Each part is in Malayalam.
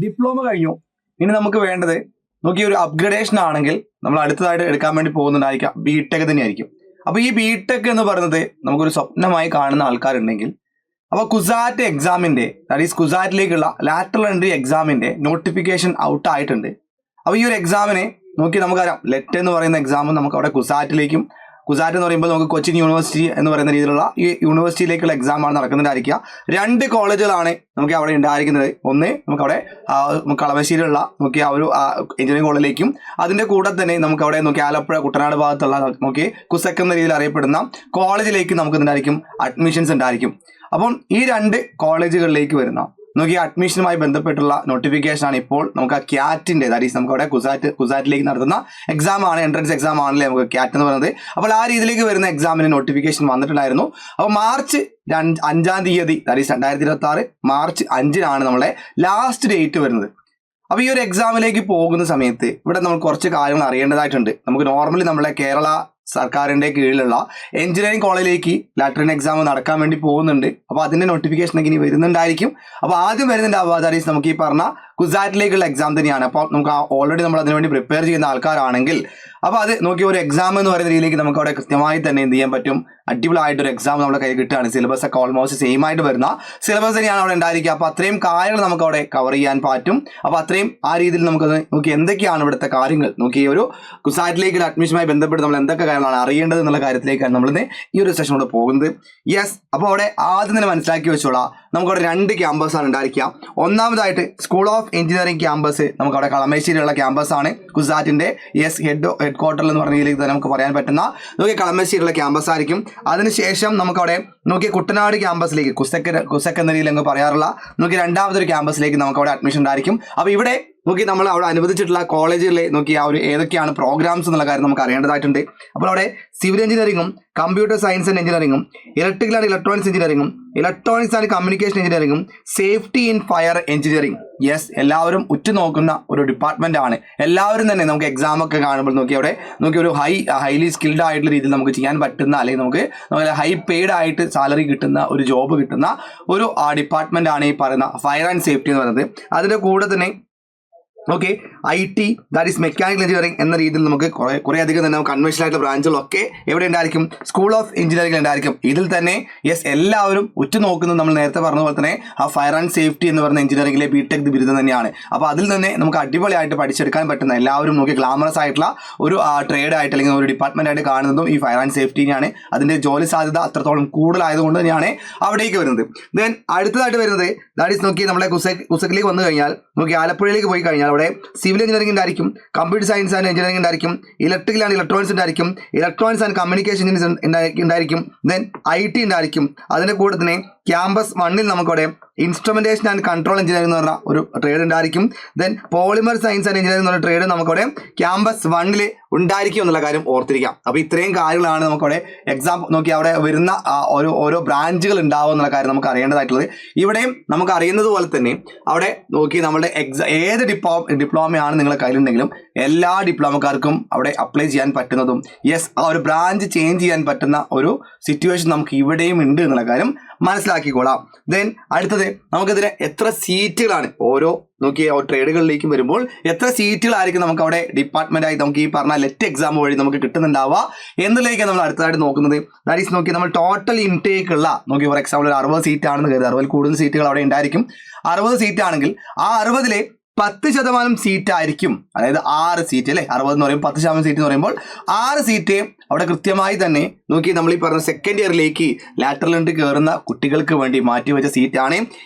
ഡിപ്ലോമ കഴിഞ്ഞു. ഇനി നമുക്ക് വേണ്ടത് നോക്കി ഒരു അപ്ഗ്രഡേഷൻ ആണെങ്കിൽ നമ്മൾ അടുത്തതായിട്ട് എടുക്കാൻ വേണ്ടി പോകുന്നുണ്ടായിരിക്കാം ബിടെക് തന്നെയായിരിക്കും. അപ്പൊ ഈ ബിടെക് എന്ന് പറയുന്നത് നമുക്കൊരു സ്വപ്നമായി കാണുന്ന ആൾക്കാരുണ്ടെങ്കിൽ അപ്പോൾ കുസാറ്റ് എക്സാമിന്റെ ദാറ്റ് ഈസ് കുസാറ്റിലേക്കുള്ള ലാറ്ററൽ എൻട്രി എക്സാമിന്റെ നോട്ടിഫിക്കേഷൻ ഔട്ട് ആയിട്ടുണ്ട്. അപ്പോൾ ഈ ഒരു എക്സാമിനെ നോക്കി നമുക്കറിയാം ലെറ്റ് എന്ന് പറയുന്ന എക്സാം നമുക്ക് അവിടെ കുസാറ്റിലേക്കും, കുസാറ്റ് എന്ന് പറയുമ്പോൾ നമുക്ക് കൊച്ചിൻ യൂണിവേഴ്സിറ്റി എന്ന് പറയുന്ന രീതിയിലുള്ള ഈ യൂണിവേഴ്സിറ്റിയിലേക്കുള്ള എക്സാമാണ് നടക്കുന്നുണ്ടായിരിക്കുക. 2 കോളേജുകളാണ് നമുക്ക് അവിടെ ഉണ്ടായിരിക്കുന്നത്. ഒന്ന് നമുക്കവിടെ കളമശ്ശേരിയിലുള്ള നോക്കി ആ ഒരു എഞ്ചിനീയറിംഗ് കോളേജിലേക്കും അതിന്റെ കൂടെ തന്നെ നമുക്ക് അവിടെ നോക്കി ആലപ്പുഴ കുട്ടനാട് ഭാഗത്തുള്ള നോക്കി കുസക് എന്ന രീതിയിൽ അറിയപ്പെടുന്ന കോളേജിലേക്ക് നമുക്ക് ഉണ്ടായിരിക്കും അഡ്മിഷൻസ് ഉണ്ടായിരിക്കും. അപ്പം ഈ 2 കോളേജുകളിലേക്ക് വരുന്ന നോക്കി അഡ്മിഷനുമായി ബന്ധപ്പെട്ടുള്ള നോട്ടിഫിക്കേഷൻ ആണ് ഇപ്പോൾ നമുക്ക് ആ ക്യാറ്റിന്റെ ദാറ്റ് ഈസ് നമുക്ക് അവിടെ കുസാറ്റിലേക്ക് നടത്തുന്ന എക്സാം ആണ്, എൻട്രൻസ് എക്സാം ആണല്ലേ നമുക്ക് ക്യാറ്റ് എന്ന് പറയുന്നത്. അപ്പോൾ ആ രീതിയിലേക്ക് വരുന്ന എക്സാമിന് നോട്ടിഫിക്കേഷൻ വന്നിട്ടുണ്ടായിരുന്നു. അപ്പോൾ മാർച്ച് 5-ാം തീയതി ദാറ്റ് ഈസ് 2026 മാർച്ച് 5-നാണ് നമ്മളെ ലാസ്റ്റ് ഡേറ്റ് വരുന്നത്. അപ്പോൾ ഈ ഒരു എക്സാമിലേക്ക് പോകുന്ന സമയത്ത് ഇവിടെ നമ്മൾ കുറച്ച് കാര്യങ്ങൾ അറിയേണ്ടതായിട്ടുണ്ട്. നമുക്ക് നോർമലി നമ്മളെ കേരള സർക്കാരിന്റെ കീഴിലുള്ള എഞ്ചിനീയറിംഗ് കോളേജിലേക്ക് ലാറ്ററൽ എക്സാം നടക്കാൻ വേണ്ടി പോകുന്നുണ്ട്. അപ്പോൾ അതിന്റെ നോട്ടിഫിക്കേഷൻ ഒക്കെ ഇനി വരുന്നുണ്ടായിരിക്കും. അപ്പോൾ ആദ്യം വരുന്നുണ്ടാവുക ദാറ്റ് ഈസ് നമുക്ക് ഈ പറഞ്ഞ കുസാറ്റിലേക്കുള്ള എക്സാം തന്നെയാണ്. അപ്പോൾ നമുക്ക് ഓൾറെഡി നമ്മൾ അതിനുവേണ്ടി പ്രിപ്പയർ ചെയ്യുന്ന ആൾക്കാരാണെങ്കിൽ അപ്പോൾ അത് നോക്കി ഒരു എക്സാം എന്ന് പറയുന്ന രീതിയിലേക്ക് നമുക്ക് അവിടെ കൃത്യമായി തന്നെ എന്ത് ചെയ്യാൻ പറ്റും, അടിപൊളിയായിട്ടൊരു എക്സാം നമ്മുടെ കയ്യിൽ കിട്ടുകയാണ്. സിലബസ് ഒക്കെ ഓൾമോസ്റ്റ് സെയിം ആയിട്ട് വരുന്ന സിലബസ് തന്നെയാണ് അവിടെ ഉണ്ടായിരിക്കുക. അപ്പോൾ അത്രയും കാര്യങ്ങൾ നമുക്ക് അവിടെ കവർ ചെയ്യാൻ പറ്റും. അപ്പോൾ അത്രയും ആ രീതിയിൽ നമുക്കത് നോക്കി എന്തൊക്കെയാണ് ഇവിടുത്തെ കാര്യങ്ങൾ നോക്കി ഒരു കുസാറ്റിലേക്കുള്ള അഡ്മിഷനുമായി ബന്ധപ്പെട്ട് നമ്മൾ എന്തൊക്കെ കാര്യങ്ങളാണ് അറിയേണ്ടത് എന്നുള്ള കാര്യത്തിലേക്കാണ് നമ്മളിന്ന് ഈ ഒരു സെഷനോട് പോകുന്നത്. യെസ്, അപ്പോൾ അവിടെ ആദ്യം തന്നെ മനസ്സിലാക്കി വെച്ചോളാം നമുക്കവിടെ 2 ക്യാമ്പസാണ് ഉണ്ടായിരിക്കുക. ഒന്നാമതായിട്ട് സ്കൂൾ ഓഫ് എഞ്ചിനീയറിംഗ് ക്യാമ്പസ് നമുക്കവിടെ കളമശ്ശേരിയിലുള്ള ക്യാമ്പസ് ആണ് കുസാറ്റിന്റെ ഹെഡ് ക്വാർട്ടർ എന്ന് പറഞ്ഞ രീതിയിൽ തന്നെ നമുക്ക് പറയാൻ പറ്റുന്ന നോക്കി കളമശ്ശേരിയിലുള്ള ക്യാമ്പസ് ആയിരിക്കും. അതിനുശേഷം നമുക്കവിടെ നോക്കി കുട്ടനാട് ക്യാമ്പസിലേക്ക് കുസക് എന്ന രീതിയിൽ അങ്ങ് പറയാറുള്ള നോക്കി 2ാമതൊരു ക്യാമ്പസിലേക്ക് നമുക്ക് അവിടെ അഡ്മിഷൻ ഉണ്ടായിരിക്കും. അപ്പോൾ ഇവിടെ നോക്കി നമ്മൾ അവിടെ അനുവദിച്ചിട്ടുള്ള കോളേജുകളിലെ നോക്കി ആ ഒരു ഏതൊക്കെയാണ് പ്രോഗ്രാംസ് എന്നുള്ള കാര്യം നമുക്ക് അറിയേണ്ടതായിട്ടുണ്ട്. അപ്പോൾ അവിടെ സിവിൽ എഞ്ചിനീയറിംഗും കമ്പ്യൂട്ടർ സയൻസ് ആൻഡ് എഞ്ചിനീയറിംഗും ഇലക്ട്രിക്കൽ ആൻഡ് ഇലക്ട്രോണിക്സ് എഞ്ചിനീയറിംഗും ഇലക്ട്രോണിക്സ് ആൻഡ് കമ്മ്യൂണിക്കേഷൻ എഞ്ചിനീയറിംഗും safety in fire engineering. Yes, എല്ലാവരും ഉറ്റുനോക്കുന്ന ഒരു ഡിപ്പാർട്ട്മെന്റ് ആണ്. എല്ലാവരും തന്നെ നമുക്ക് എക്സാം ഒക്കെ കാണുമ്പോൾ നോക്കി അവിടെ നോക്കി ഒരു ഹൈലി സ്കിൽഡ് ആയിട്ടുള്ള രീതിയിൽ നമുക്ക് ചെയ്യാൻ പറ്റുന്ന അല്ലെങ്കിൽ നമുക്ക് ഹൈ പെയ്ഡ് ആയിട്ട് സാലറി കിട്ടുന്ന ഒരു ജോബ് കിട്ടുന്ന ഒരു ഡിപ്പാർട്ട്മെന്റ് ആണ് ഈ പറയുന്ന ഫയർ ആൻഡ് സേഫ്റ്റി എന്ന് പറയുന്നത്. അതിന്റെ കൂടെ തന്നെ okay IT that is mechanical engineering എന്ന രീതിയിൽ നമുക്ക് കുറേ അധികം തന്നെ കൺവെൻഷനൽ ആയിട്ടുള്ള ബ്രാഞ്ചുകളൊക്കെ എവിടെ ഉണ്ടായിരിക്കും, സ്കൂൾ ഓഫ് എഞ്ചിനീയറിംഗ് ഉണ്ടായിരിക്കും. ഇതിൽ തന്നെ യെസ് എല്ലാവരും ഉറ്റുനോക്കുന്നത് നമ്മൾ നേരത്തെ പറഞ്ഞ പോലെ തന്നെ ആ ഫയർ ആൻഡ് സേഫ്റ്റി എന്ന് പറയുന്ന എഞ്ചിനീയറിംഗിലെ ബിടെക് ബിരുദം തന്നെയാണ്. അപ്പോൾ അതിൽ തന്നെ നമുക്ക് അടിപൊളിയായിട്ട് പഠിച്ചെടുക്കാൻ പറ്റുന്ന എല്ലാവരും നോക്കി ഗ്ലാമറസ് ആയിട്ടുള്ള ഒരു ട്രേഡ് ആയിട്ട് അല്ലെങ്കിൽ ഒരു ഡിപ്പാർട്ട്മെന്റ് ആയിട്ട് കാണുന്നതും ഈ ഫയർ ആൻഡ് സേഫ്റ്റിനെയാണ്. അതിന്റെ ജോലി സാധ്യത അത്രത്തോളം കൂടുതലായതുകൊണ്ട് തന്നെയാണ് അവിടേക്ക് വരുന്നത്. ദെൻ അടുത്തതായിട്ട് വരുന്നത് ദാറ്റ് ഈസ് നോക്കി നമ്മളെ കുസക്കിലേക്ക് വന്നു കഴിഞ്ഞാൽ നോക്കി ആലപ്പുഴയിലേക്ക് പോയി കഴിഞ്ഞാൽ അവിടെ സിവിൽ എഞ്ചിനീയറിംഗ് ഉണ്ടായിരിക്കും, കമ്പ്യൂട്ടർ സയൻസ് ആൻഡ് എഞ്ചിനീയറിംഗ് ഉണ്ടായിരിക്കും, ഇലക്ട്രിക്കൽ ആൻഡ് ഇലക്ട്രോണിക്സ് ഉണ്ടായിരിക്കും, ഇലക്ട്രോണിക്സ് ആൻഡ് കമ്മ്യൂണിക്കേഷൻ ഉണ്ടായിരിക്കും, ദെൻ IT ഉണ്ടായിരിക്കും. അതിന്റെ കൂടെ തന്നെ ക്യാമ്പസ് 1-ൽ നമുക്കവിടെ ഇൻസ്ട്രുമെന്റേഷൻ ആൻഡ് കൺട്രോൾ എഞ്ചിനീയറിംഗ് എന്ന് പറഞ്ഞ ഒരു ട്രേഡ് ഉണ്ടായിരിക്കും. Then polymer science and engineering എന്ന് പറഞ്ഞ ട്രേഡ് നമുക്കവിടെ ക്യാമ്പസ് 1-ൽ ഉണ്ടായിരിക്കും എന്നുള്ള കാര്യം ഓർത്തിരിക്കാം. അപ്പോൾ ഇത്രയും കാര്യങ്ങളാണ് നമുക്കവിടെ എക്സാം നോക്കി അവിടെ വരുന്ന ഓരോ ബ്രാഞ്ചുകൾ ഉണ്ടാവും എന്നുള്ള കാര്യം നമുക്ക് അറിയേണ്ടതായിട്ടുള്ളത്. ഇവിടെയും നമുക്ക് അറിയുന്നത് പോലെ തന്നെ അവിടെ നോക്കി നമ്മുടെ ഏത് ഡിപ്ലോമയാണ് നിങ്ങളുടെ കയ്യിലുണ്ടെങ്കിലും എല്ലാ ഡിപ്ലോമക്കാർക്കും അവിടെ അപ്ലൈ ചെയ്യാൻ പറ്റുന്നതും യെസ് ആ ഒരു ബ്രാഞ്ച് ചേഞ്ച് ചെയ്യാൻ പറ്റുന്ന ഒരു സിറ്റുവേഷൻ നമുക്ക് ഇവിടെയും ഉണ്ട് എന്നുള്ള കാര്യം മനസ്സിലാക്കിക്കോളാം. ദെൻ അടുത്തത് നമുക്കിതിന് എത്ര സീറ്റുകളാണ് ഓരോ നോക്കി ട്രേഡുകളിലേക്കും വരുമ്പോൾ എത്ര സീറ്റുകളായിരിക്കും നമുക്ക് അവിടെ ഡിപ്പാർട്ട്മെന്റ് ആയി നമുക്ക് ഈ പറഞ്ഞ ലെറ്റ് എക്സാം വഴി നമുക്ക് കിട്ടുന്നുണ്ടാവുക എന്നതിലേക്ക് നമ്മൾ അടുത്തതായിട്ട് നോക്കുന്നത്. ദാറ്റ് ഈസ് നോക്കി നമ്മൾ ടോട്ടൽ ഇൻടേക്ക് ഉള്ള നോക്കി ഫോർ എക്സാമ്പിൾ 60 സീറ്റ് ആണെന്ന് കരുതുക, 60 കൂടുതൽ സീറ്റുകൾ അവിടെ ഉണ്ടായിരിക്കും. 60 സീറ്റ് ആണെങ്കിൽ ആ 60-ലെ 10% സീറ്റ് ആയിരിക്കും, അതായത് 6 സീറ്റ് അല്ലേ, 60 എന്ന് പറയുമ്പോൾ 10% സീറ്റ് എന്ന് പറയുമ്പോൾ 6 സീറ്റ് അവിടെ കൃത്യമായി തന്നെ നോക്കി നമ്മൾ ഈ പറഞ്ഞ സെക്കൻഡ് ഇയറിലേക്ക് ലാറ്ററൽ എൻട്രി കയറുന്ന കുട്ടികൾക്ക് വേണ്ടി മാറ്റിവെച്ച സീറ്റാണ്.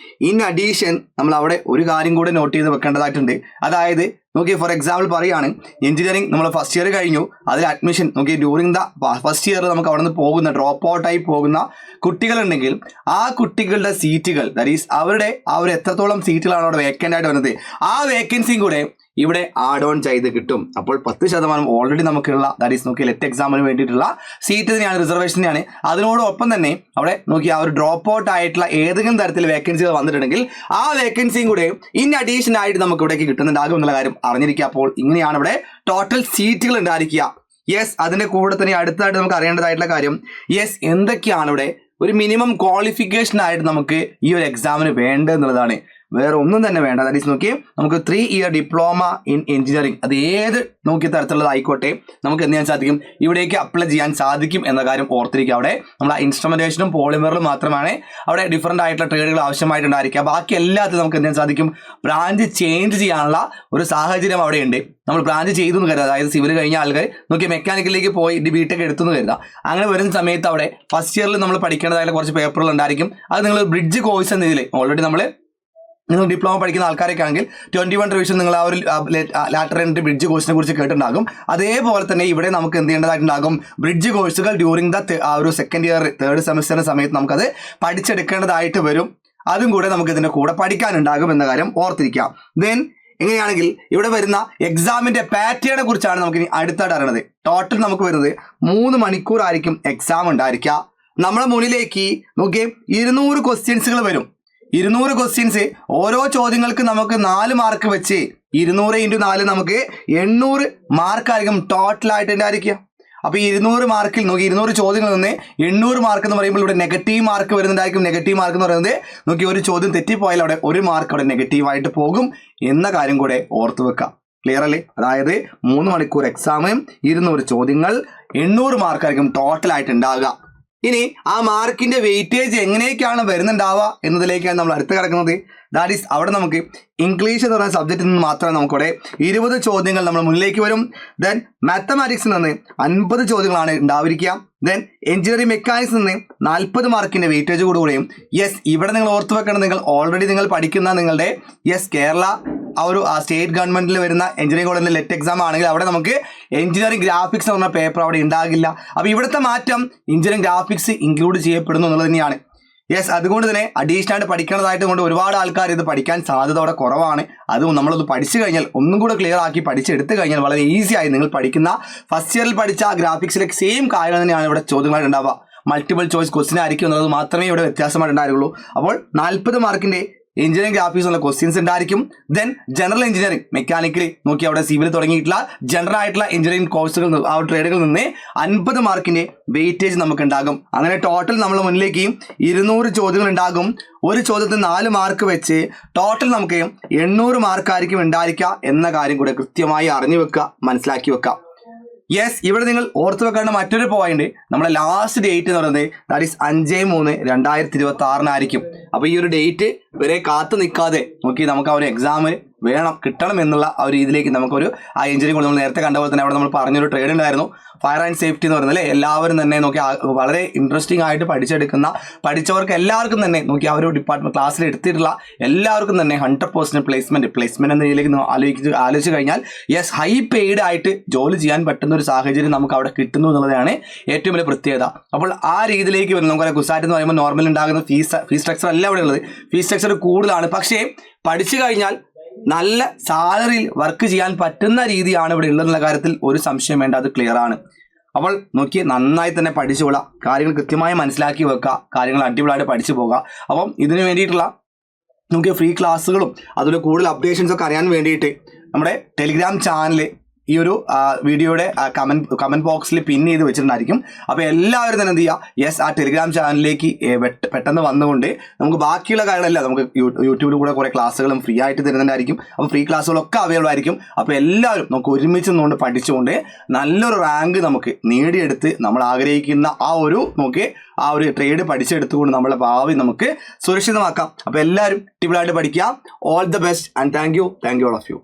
ഇൻ അഡീഷൻ നമ്മൾ അവിടെ ഒരു കാര്യം കൂടെ നോട്ട് ചെയ്ത് വെക്കേണ്ടതായിട്ടുണ്ട്. അതായത് നോക്കി ഫോർ എക്സാമ്പിൾ പറയുകയാണ് എഞ്ചിനീയറിംഗ് നമ്മൾ ഫസ്റ്റ് ഇയർ കഴിഞ്ഞു, അതിൽ അഡ്മിഷൻ നോക്കി ഡ്യൂറിങ് ദ ഫസ്റ്റ് ഇയർ നമുക്ക് അവിടെ നിന്ന് പോകുന്ന ഡ്രോപ്പ് ഔട്ടായി പോകുന്ന കുട്ടികളുണ്ടെങ്കിൽ ആ കുട്ടികളുടെ സീറ്റുകൾ ദാറ്റ് ഈസ് അവരുടെ എത്രത്തോളം സീറ്റുകളാണ് അവിടെ വേക്കൻ്റ് ആയിട്ട് വരുന്നത് ആ വേക്കൻസിയും കൂടെ ഇവിടെ ആഡ് ഓൺ ചെയ്ത് കിട്ടും. അപ്പോൾ 10% ഓൾറെഡി നമുക്കുള്ള ദാറ്റ് ഈസ് നോക്കി ലെറ്റ് എക്സാമിന് വേണ്ടിയിട്ടുള്ള സീറ്റ് തന്നെയാണ്, റിസർവേഷൻ തന്നെയാണ്. അതിനോടൊപ്പം തന്നെ അവിടെ നോക്കി ആ ഒരു ഡ്രോപ്പ് ഔട്ട് ആയിട്ടുള്ള ഏതെങ്കിലും തരത്തിൽ വേക്കൻസികൾ വന്നിട്ടുണ്ടെങ്കിൽ ആ വേക്കൻസിയും കൂടെ ഇൻ അഡീഷൻ ആയിട്ട് നമുക്ക് ഇവിടേക്ക് കിട്ടുന്നുണ്ടാകും എന്നുള്ള കാര്യം അറിഞ്ഞിരിക്കുക. അപ്പോൾ ഇങ്ങനെയാണ് ഇവിടെ ടോട്ടൽ സീറ്റുകൾ ഉണ്ടായിരിക്കുക. യെസ്, അതിന്റെ കൂടെ തന്നെ അടുത്തായിട്ട് നമുക്ക് അറിയേണ്ടതായിട്ടുള്ള കാര്യം യെസ് എന്തൊക്കെയാണ് ഇവിടെ ഒരു മിനിമം ക്വാളിഫിക്കേഷൻ ആയിട്ട് നമുക്ക് ഈ ഒരു എക്സാമിന് വേണ്ടത് എന്നുള്ളതാണ്. വേറെ ഒന്നും തന്നെ വേണ്ട. ദാറ്റ് ഈസ് നോക്കി നമുക്ക് 3 year ഡിപ്ലോമ ഇൻ എഞ്ചിനീയറിംഗ്, അത് ഏത് നോക്കിയ തരത്തിലുള്ളതായിക്കോട്ടെ നമുക്ക് എന്ത് ചെയ്യാൻ സാധിക്കും, ഇവിടേക്ക് അപ്ലൈ ചെയ്യാൻ സാധിക്കും എന്ന കാര്യം ഓർത്തിരിക്കുക. അവിടെ നമ്മൾ ഇൻസ്ട്രുമെന്റേഷനും പോളിമറിലും മാത്രമാണ് അവിടെ ഡിഫറൻ്റ് ആയിട്ടുള്ള ട്രേഡുകൾ ആവശ്യമായിട്ടുണ്ടായിരിക്കുക. ബാക്കി എല്ലാത്തിലും നമുക്ക് എന്ത് ചെയ്യാൻ സാധിക്കും, ബ്രാഞ്ച് ചേഞ്ച് ചെയ്യാനുള്ള ഒരു സാഹചര്യം അവിടെ ഉണ്ട്. നമ്മൾ ബ്രാഞ്ച് ചെയ്തു എന്ന് കരുതാം, അതായത് സിവിൽ കഴിഞ്ഞ ആൾക്കാർ നോക്കി മെക്കാനിക്കലിലേക്ക് പോയി ബിടെക് എടുത്തു എന്ന് കരുതാം. അങ്ങനെ വരുന്ന സമയത്ത് അവിടെ ഫസ്റ്റ് ഇയറിൽ നമ്മൾ പഠിക്കേണ്ടതായിട്ടുള്ള കുറച്ച് പേപ്പറുകൾ ഉണ്ടായിരിക്കും. അത് നിങ്ങൾ ബ്രിഡ്ജ് കോഴ്സ് എന്ന ഇതിൽ ഓൾറെഡി നിങ്ങൾ ഡിപ്ലോമ പഠിക്കുന്ന ആൾക്കാരൊക്കെ ആണെങ്കിൽ 21 റിവിഷൻ നിങ്ങൾ ആ ഒരു ലാറ്റർ എൻട്രി ബ്രിഡ്ജ് കോഴ്സിനെ കുറിച്ച് കേട്ടിട്ടുണ്ടാകും. അതേപോലെ തന്നെ ഇവിടെ നമുക്ക് എന്ത് ചെയ്യേണ്ടതായിട്ടുണ്ടാകും, ബ്രിഡ്ജ് കോഴ്സുകൾ ഡ്യൂറിങ് ആ ഒരു സെക്കൻഡ് ഇയർ 3rd സെമസ്റ്ററിന്റെ സമയത്ത് നമുക്കത് പഠിച്ചെടുക്കേണ്ടതായിട്ട് വരും. അതും കൂടെ നമുക്ക് ഇതിന്റെ കൂടെ പഠിക്കാനുണ്ടാകും എന്ന കാര്യം ഓർത്തിരിക്കാം. ദെൻ എങ്ങനെയാണെങ്കിൽ ഇവിടെ വരുന്ന എക്സാമിന്റെ പാറ്റേണെ കുറിച്ചാണ് നമുക്ക് ഇനി അടുത്തായിട്ട് അറിയണത്. ടോട്ടൽ നമുക്ക് വരുന്നത് 3 മണിക്കൂറായിരിക്കും എക്സാം ഉണ്ടായിരിക്കുക. നമ്മുടെ മുന്നിലേക്ക് നോക്കിയേ 200 ക്വസ്റ്റ്യൻസുകൾ വരും. 200 ക്വസ്റ്റ്യൻസ്, ഓരോ ചോദ്യങ്ങൾക്ക് നമുക്ക് 4 മാർക്ക് വെച്ച് 200 × 4 നമുക്ക് 800 മാർക്കായിരിക്കും ടോട്ടലായിട്ട് ഉണ്ടായിരിക്കുക. അപ്പോൾ ഈ 200 മാർക്കിൽ നോക്കി 200 ചോദ്യങ്ങളിൽ നിന്ന് 800 മാർക്ക് എന്ന് പറയുമ്പോൾ ഇവിടെ നെഗറ്റീവ് മാർക്ക് വരുന്നുണ്ടായിരിക്കും. നെഗറ്റീവ് മാർക്ക് എന്ന് പറയുന്നത് നോക്കി ഒരു ചോദ്യം തെറ്റിപ്പോയാൽ അവിടെ 1 മാർക്ക് അവിടെ നെഗറ്റീവായിട്ട് പോകും എന്ന കാര്യം കൂടെ ഓർത്തു വെക്കാം. ക്ലിയർ അല്ലേ? അതായത് 3 മണിക്കൂർ എക്സാമും 200 ചോദ്യങ്ങൾ 800 മാർക്കായിരിക്കും ടോട്ടലായിട്ട് ഉണ്ടാകുക. ഇനി ആ മാർക്കിന്റെ വെയിറ്റേജ് എങ്ങനെയൊക്കെയാണ് വരുന്നുണ്ടാവുക എന്നതിലേക്കാണ് നമ്മൾ അടുത്ത് കിടക്കുന്നത്. ദാറ്റ് ഈസ് അവിടെ നമുക്ക് ഇംഗ്ലീഷ് എന്ന് പറയുന്ന സബ്ജക്റ്റിൽ നിന്ന് മാത്രമേ നമുക്കിവിടെ 20 ചോദ്യങ്ങൾ നമ്മൾ മുന്നിലേക്ക് വരും. ദെൻ മാത്തമാറ്റിക്സിൽ നിന്ന് 50 ചോദ്യങ്ങളാണ് ഉണ്ടായിരിക്കുക. ദെൻ എഞ്ചിനീയറിംഗ് മെക്കാനിക്സിൽ നിന്ന് 40 മാർക്കിന്റെ വെയിറ്റേജ് കൂടുകയും യെസ് ഇവിടെ നിങ്ങൾ ഓർത്ത് വെക്കണം, നിങ്ങൾ ഓൾറെഡി നിങ്ങൾ പഠിക്കുന്ന നിങ്ങളുടെ കേരള ആ ഒരു സ്റ്റേറ്റ് ഗവൺമെന്റിൽ വരുന്ന എഞ്ചിനീയറിംഗ് കോളേജിലെ ലെറ്റ് എക്സാം ആണെങ്കിൽ അവിടെ നമുക്ക് എഞ്ചിനീയറിംഗ് ഗ്രാഫിക്സ് എന്ന് പറഞ്ഞ പേപ്പർ അവിടെ ഉണ്ടാകില്ല. അപ്പോൾ ഇവിടുത്തെ മാറ്റം എഞ്ചിനീയറിംഗ് ഗ്രാഫിക്സ് ഇൻക്ലൂഡ് ചെയ്യപ്പെടുന്നു എന്നുള്ളത് തന്നെയാണ്. യെസ്, അതുകൊണ്ട് തന്നെ അഡീഷണൽ ആയിട്ട് പഠിക്കേണ്ടതായിട്ട് കൊണ്ട് ഒരുപാട് ആൾക്കാർ ഇത് പഠിക്കാൻ സാധ്യത അവിടെ കുറവാണ്. അതും നമ്മളത് പഠിച്ചു കഴിഞ്ഞാൽ ഒന്നും കൂടെ ക്ലിയർ ആക്കി പഠിച്ചെടുത്ത് കഴിഞ്ഞാൽ വളരെ ഈസി ആയി നിങ്ങൾ പഠിക്കുന്ന ഫസ്റ്റ് ഇയറിൽ പഠിച്ച ഗ്രാഫിക്സിലേക്ക് സെയിം കാര്യം തന്നെയാണ് ഇവിടെ ചോദ്യങ്ങളായിട്ട് ഉണ്ടാവുക. മൾട്ടിപ്പിൾ ചോയ്സ് ക്വസ്റ്റ്യൻ ആയിരിക്കും എന്നുള്ളത് മാത്രമേ ഇവിടെ വ്യത്യാസമായിട്ട് ഉണ്ടായിരുള്ളൂ. അപ്പോൾ 40 മാർക്കിന്റെ എഞ്ചിനീയറിംഗ് ഗ്രാഫിക്സ് ഉള്ള ക്വസ്റ്റ്യൻസ് ഉണ്ടായിരിക്കും. ദെൻ ജനറൽ എഞ്ചിനീയറിംഗ് മെക്കാനിക്കലി നോക്കി അവിടെ സിവിൽ തുടങ്ങിയിട്ടുള്ള ജനറൽ ആയിട്ടുള്ള എഞ്ചിനീയറിംഗ് കോഴ്സുകൾ ആ ട്രേഡുകളിൽ നിന്ന് 50 മാർക്കിന്റെ വെയിറ്റേജ് നമുക്ക് ഉണ്ടാകും. അങ്ങനെ ടോട്ടൽ നമ്മൾ മുന്നിലേക്ക് 200 ചോദ്യങ്ങൾ ഉണ്ടാകും. ഒരു ചോദ്യത്തിന് 4 മാർക്ക് വെച്ച് ടോട്ടൽ നമുക്ക് 800 മാർക്കായിരിക്കും ഉണ്ടായിരിക്കുക എന്ന കാര്യം കൂടെ കൃത്യമായി അറിഞ്ഞു വെക്കുക, മനസ്സിലാക്കി വെക്കാം. യെസ്, ഇവിടെ നിങ്ങൾ ഓർത്ത് വെക്കേണ്ട മറ്റൊരു പോയിന്റ്, നമ്മുടെ ലാസ്റ്റ് ഡേറ്റ് എന്ന് പറയുന്നത് ദാറ്റ് ഈസ് 5/3/2026 അപ്പോൾ ഈ ഒരു ഡേറ്റ് വരെ കാത്തു നിൽക്കാതെ നോക്കി നമുക്ക് ആ ഒരു എക്സാം കിട്ടണം എന്നുള്ള ആ ഒരു രീതിയിലേക്ക് നമുക്കൊരു ആ എഞ്ചിനീയറിംഗ് നമ്മൾ നേരത്തെ കണ്ട പോലെ തന്നെ അവിടെ നമ്മൾ പറഞ്ഞൊരു ട്രേഡ് ഉണ്ടായിരുന്നു, ഫയർ ആൻഡ് സേഫ്റ്റി എന്ന് പറയുന്നത് അല്ലേ. എല്ലാവരും തന്നെ നോക്കി വളരെ ഇൻട്രസ്റ്റിംഗ് ആയിട്ട് പഠിച്ചവർക്ക് എല്ലാവർക്കും തന്നെ നോക്കി ആ ഒരു ഡിപ്പാർട്ട്മെന്റ് ക്ലാസ്സിൽ എടുത്തിട്ടുള്ള എല്ലാവർക്കും തന്നെ 100% പ്ലേസ്മെന്റ് എന്ന രീതിയിലേക്ക് ആലോചിച്ച് കഴിഞ്ഞാൽ യെസ്, ഹൈ പെയ്ഡ് ആയിട്ട് ജോലി ചെയ്യാൻ പറ്റുന്ന ഒരു സാഹചര്യം നമുക്ക് അവിടെ കിട്ടുന്നു എന്നുള്ളതാണ് ഏറ്റവും വലിയ പ്രത്യേകത. അപ്പോൾ ആ രീതിയിലേക്ക് വരുന്നത് നമുക്ക് കുസാറ്റ് എന്ന് പറയുമ്പോൾ നോർമൽ ഉണ്ടാകുന്ന ഫീസ് സ്ട്രക്ചർ അല്ല അവിടെ ഉള്ളത്. ഫീസ് സ്ട്രക്ചർ കൂടുതലാണ്. പക്ഷേ പഠിച്ചു കഴിഞ്ഞാൽ നല്ല സാലറിയിൽ വർക്ക് ചെയ്യാൻ പറ്റുന്ന രീതിയാണ് ഇവിടെ ഉള്ളതെന്നുള്ള കാര്യത്തിൽ ഒരു സംശയം വേണ്ട, അത് ക്ലിയർ ആണ്. അപ്പോൾ നോക്കി നന്നായി തന്നെ പഠിച്ചുകൊള്ളുക, കാര്യങ്ങൾ കൃത്യമായി മനസ്സിലാക്കി വെക്കുക, കാര്യങ്ങൾ അടിപൊളിയായിട്ട് പഠിച്ചു പോകുക. അപ്പം ഇതിനു വേണ്ടിയിട്ടുള്ള നമുക്ക് ഫ്രീ ക്ലാസ്സുകളും അതുപോലെ കൂടുതൽ അപ്ഡേഷൻസ് ഒക്കെ അറിയാൻ വേണ്ടിയിട്ട് നമ്മുടെ ടെലിഗ്രാം ചാനൽ ഈ ഒരു വീഡിയോയുടെ കമന്റ് ബോക്സിൽ പിൻ ചെയ്ത് വെച്ചിട്ടുണ്ടായിരിക്കും. അപ്പോൾ എല്ലാവരും തന്നെ എന്ത് ചെയ്യുക, യെസ് ആ ടെലിഗ്രാം ചാനലിലേക്ക് പെട്ടെന്ന് വന്നുകൊണ്ട് നമുക്ക് ബാക്കിയുള്ള കാര്യങ്ങളെല്ലാം നമുക്ക് യൂട്യൂബിൽ കൂടെ കുറേ ക്ലാസ്സുകളും ഫ്രീ ആയിട്ട് തരുന്നുണ്ടായിരിക്കും. അപ്പോൾ ഫ്രീ ക്ലാസ്സുകളൊക്കെ അവൈലബിൾ ആയിരിക്കും. അപ്പോൾ എല്ലാവരും നമുക്ക് ഒരുമിച്ച് നിന്നുകൊണ്ട് പഠിച്ചുകൊണ്ട് നല്ലൊരു റാങ്ക് നമുക്ക് നേടിയെടുത്ത് നമ്മൾ ആഗ്രഹിക്കുന്ന ആ ഒരു ട്രേഡ് പഠിച്ചെടുത്തുകൊണ്ട് നമ്മളെ ഭാവി നമുക്ക് സുരക്ഷിതമാക്കാം. അപ്പോൾ എല്ലാവരും അടിപൊളിയായിട്ട് പഠിക്കുക. All the best and thank you all of U.